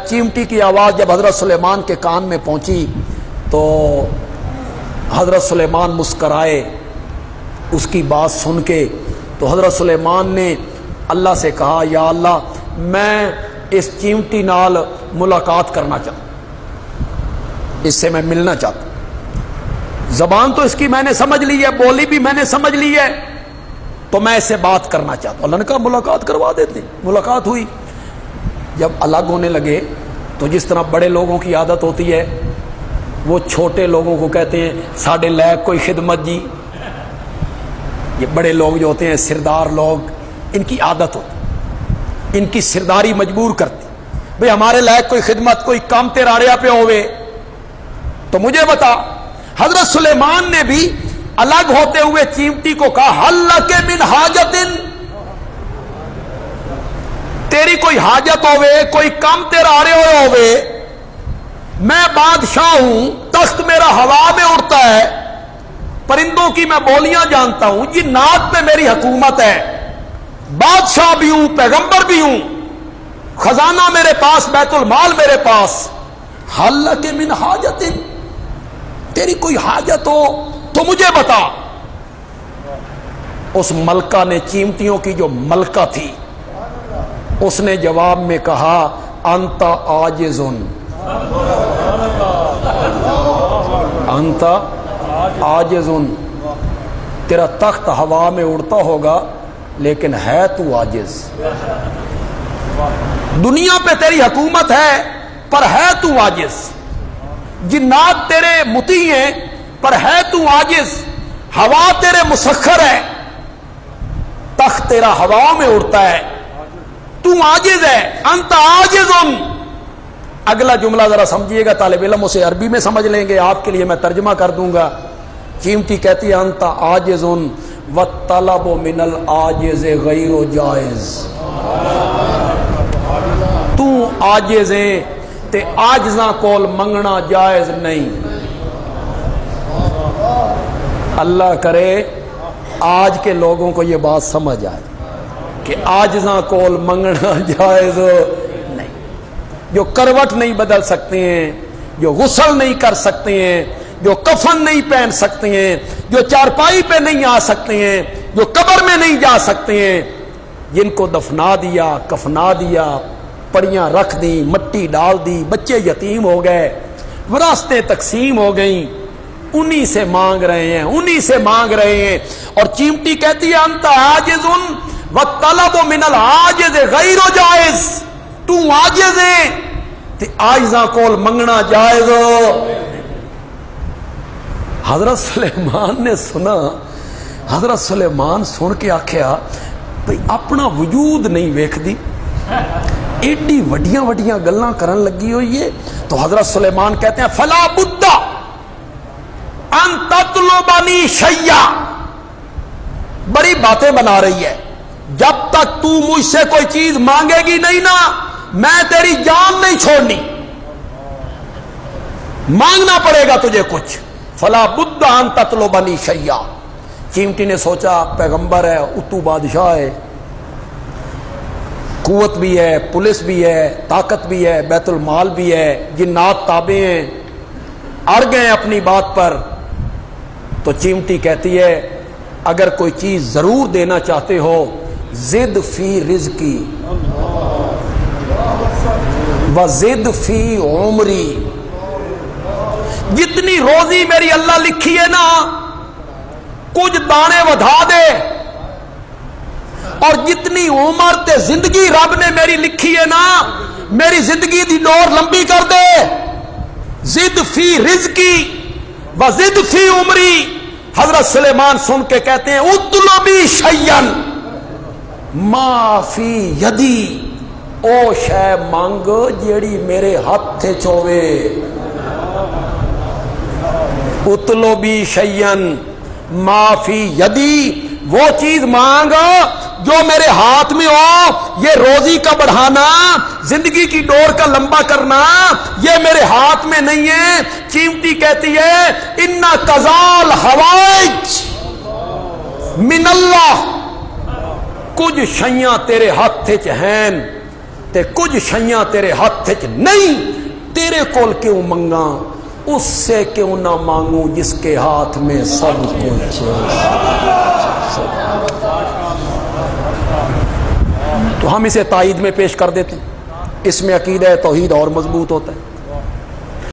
چیمٹی کی آواز جب حضرت سلیمان کے کان میں پہنچی تو حضرت سلیمان مسکرائے اس کی بات سن کے. تو حضرت سلیمان نے اللہ سے کہا یا اللہ میں اس چیمٹی نال ملاقات کرنا چاہتا ہوں، اس سے میں ملنا چاہتا ہوں. زبان تو اس کی میں نے سمجھ لی ہے، بولی بھی میں نے سمجھ لی ہے، تو میں اس سے بات کرنا چاہتا ہوں. اللہ نے کہا ملاقات کروا دیتے. ملاقات ہوئی. جب الگ ہونے لگے تو جس طرح بڑے لوگوں کی عادت ہوتی ہے وہ چھوٹے لوگوں کو کہتے ہیں ساڑھے لائق کوئی خدمت جی. یہ بڑے لوگ جو ہوتے ہیں سردار لوگ، ان کی عادت ہوتی، ان کی سرداری مجبور کرتی بھئی ہمارے لائق کوئی خدمت، کوئی کام تیرا ریا پہ ہوئے تو مجھے بتا. حضرت سلیمان نے بھی الگ ہوتے ہوئے چیمٹی کو کہا حل لک من حاجت، تیری کوئی حاجت ہوئے، کوئی کام تیرا آ رہے ہوئے، میں بادشاہ ہوں، تخت میرا ہوا میں اڑتا ہے، پرندوں کی میں بولیاں جانتا ہوں، جنات پہ میری حکومت ہے، بادشاہ بھی ہوں، پیغمبر بھی ہوں، خزانہ میرے پاس، بیت المال میرے پاس. حل لک من حاجت، تیری کوئی حاجت ہو تو مجھے بتا. اس ملکہ نے، چیمٹیوں کی جو ملکہ تھی، اس نے جواب میں کہا انت عاجزن، انت عاجزن، تیرا تخت ہوا میں اڑتا ہوگا لیکن ہے تو عاجز. دنیا پہ تیری حکومت ہے پر ہے تو عاجز، جنات تیرے مطیع ہیں پر ہے تو عاجز، ہوا تیرے مسخر ہے، تخت تیرا ہوا میں اڑتا ہے، تو عاجز ہے. انت عاجز. اگلا جملہ ذرا سمجھیے گا، طالب علم اسے عربی میں سمجھ لیں گے، آپ کے لیے میں ترجمہ کر دوں گا. چیمٹی کہتی ہے انت عاجز والطلب من العاجز غیر جائز، تو عاجز ہے تے عاجزاں کول منگنا جائز نہیں. اللہ کرے آج کے لوگوں کو یہ بات سمجھ آئے کہ عاجزاں کول منگنا جائز نہیں. جو کروٹ نہیں بدل سکتے ہیں، جو غسل نہیں کر سکتے ہیں، جو کفن نہیں پہن سکتے ہیں، جو چارپائی پہ نہیں آ سکتے ہیں، جو قبر میں نہیں جا سکتے ہیں، جن کو دفنا دیا، کفنا دیا، پڑیاں رکھ دی، مٹی ڈال دی، بچے یتیم ہو گئے، وراثتیں تقسیم ہو گئیں، انہی سے مانگ رہے ہیں، انہی سے مانگ رہے ہیں. اور چیمٹی کہتی ہے انت عاجز والطلب من العاجز غیر جائز، تو عاجز ہے تے عاجزاں کول منگنا جائز. حضرت سلیمان نے سنا، حضرت سلیمان سن کے آکھیا بھئی اپنا وجود نہیں ویکھ دی، ایڈی وڈیاں وڈیاں گلاں کرن لگی ہوئی ہے. تو حضرت سلیمان کہتے ہیں فلا بد ان تطلبنی شیئا، بڑی باتیں بنا رہی ہے، جب تک تو مجھ سے کوئی چیز مانگے گی نہیں نا میں تیری جان نہیں چھوڑنی، مانگنا پڑے گا تجھے کچھ. فلا بد ان تطلبنی شیئا. چیمٹی نے سوچا پیغمبر ہے، اتو بادشاہ ہے، قوت بھی ہے، پولیس بھی ہے، طاقت بھی ہے، بیت المال بھی ہے، جنات تابع ہیں، اڑ گئے اپنی بات پر. تو چیمٹی کہتی ہے اگر کوئی چیز ضرور دینا چاہتے ہو زد فی رزقی و زد فی عمری، جتنی روزی میری اللہ لکھی ہے نا کچھ دانے ودھا دے، اور جتنی عمر تے زندگی رب نے میری لکھی ہے نا میری زندگی دی ڈور لمبی کر دے. زد فی رزقی و زد فی عمری. حضرت سلیمان سن کے کہتے ہیں اطلبی شیئن ما فی یدی، او شے مانگ جیڑی میرے ہاتھ چوے. اطلبی شیئن ما فی یدی، وہ چیز مانگ جو میرے ہاتھ میں ہو. یہ روزی کا بڑھانا، زندگی کی ڈور کا لمبا کرنا یہ میرے ہاتھ میں نہیں ہے. چیمٹی کہتی ہے ان قضال حوائج من اللہ، کچھ شیاں تیرے ہاتھ چ ہیں تے کچھ شیاں تیرے ہاتھ وچ نہیں، تیرے کول کیوں منگا، اس سے کیوں نہ مانگوں جس کے ہاتھ میں سب کچھ ہے۔ تو ہم اسے تائید میں پیش کر دیتے ہیں، اس میں عقیدہ توحید اور مضبوط ہوتا ہے۔